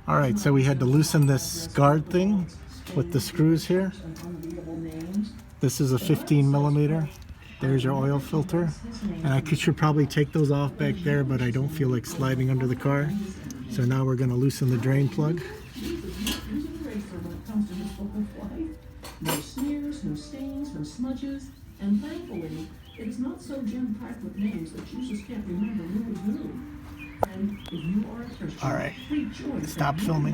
All right, so we had to loosen this guard thing with the screws here. This is a 15 millimeter. There's your oil filter. And I should probably take those off back there, but I don't feel like sliding under the car. So now we're going to loosen the drain plug. No smears, no stains, no smudges, and thankfully, it is not so jam-packed with names that you just can't remember who is who. And if you are a Christian, All right, rejoice. stop filming.